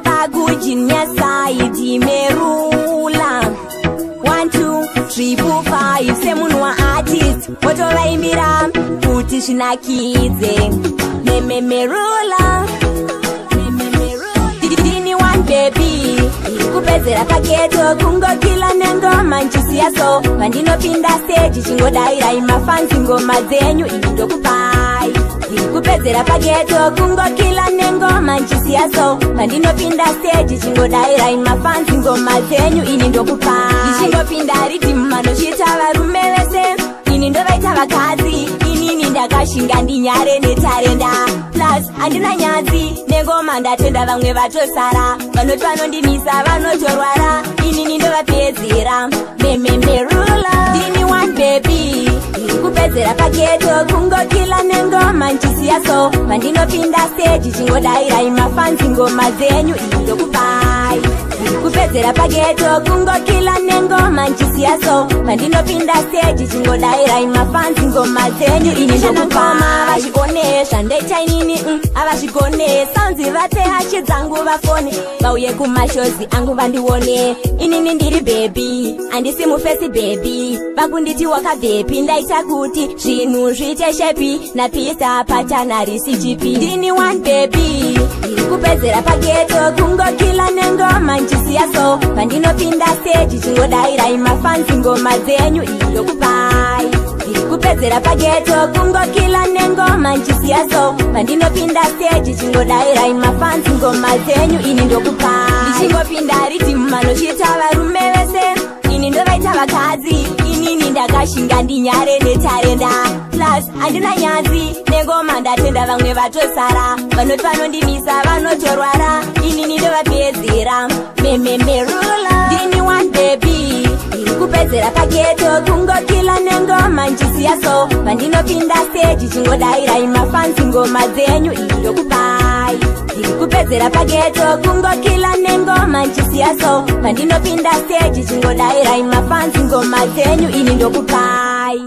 ndinova kujinya saidi merula 1 2 3 4 5 semunhu waartist wotovaimbira kuti zvinakidze memerula dini one baby kupedzera pageto kungokila nengoma nchisiyaso pandinopinda stage chingodairai mafanzi ngoma dzenyu ini ndokupai kupedzera pageto kungokila nengoma nchisiyaso pandinopinda stage chingodairai mafanzi ngoma dzenyu ini ndokupai ndichingopinda ridhimu manochita varume vese ini ndovaita vakadzi inini ndakashinga ndinyare netarenda plus handina nyadzi nengoma ndatenda vamwe vatosara vanoti vanondimisa vanotorwara inini ndovapedzera memerula ndini one baby kupedzera pageto kungokila nengoma nchisiyaso pandinopinda stage chingodairai mafanzi ngoma dzenyu ini ndokupai kupedzera pageto kungokila nengoma nchisiyaso pandinopinda stage chingodairai mafanzi ngoma dzenyu ini ndokupama vazvikone zvandaita inini avazvikone saunzi vatehache dzangu vafone vauye kumashozi angu vandione inini ndiri bebi handisi mufesi bebi vakunditi wakabhepi ndaita kuti zvinhu zviite shepi napisa patanarisi chipi ndini one bebi kupedzera pageto kungokila nengoma nchisiyaso pandinopinda stage chingodairai mafanzi ngoma dzenyu ini ndokupai kupedzera pageto kungokila nengoma nchisiyaso pandinopinda stage chingodairai mafanzi ngoma dzenyu ini ndokupai ndichingopinda ridhimu manochita varume vese ini ndovaita vakadzi inini ndakashinga ndinyare netarenda plus handina nyadzi nengoma ndatenda vamwe vatosara vanoti vanondimisa vanotorwara inini ndovapedzera memerula ndini one baby kupedzera pageto kungokila nengoma nchisiyaso pandinopinda stage chingodairai mafanzi ngoma dzenyu ini ndokupai kupedzera pageto kungokila nengoma nchisiyaso pandinopinda stage chingodairai mafanzi ngoma dzenyu ini ndokupai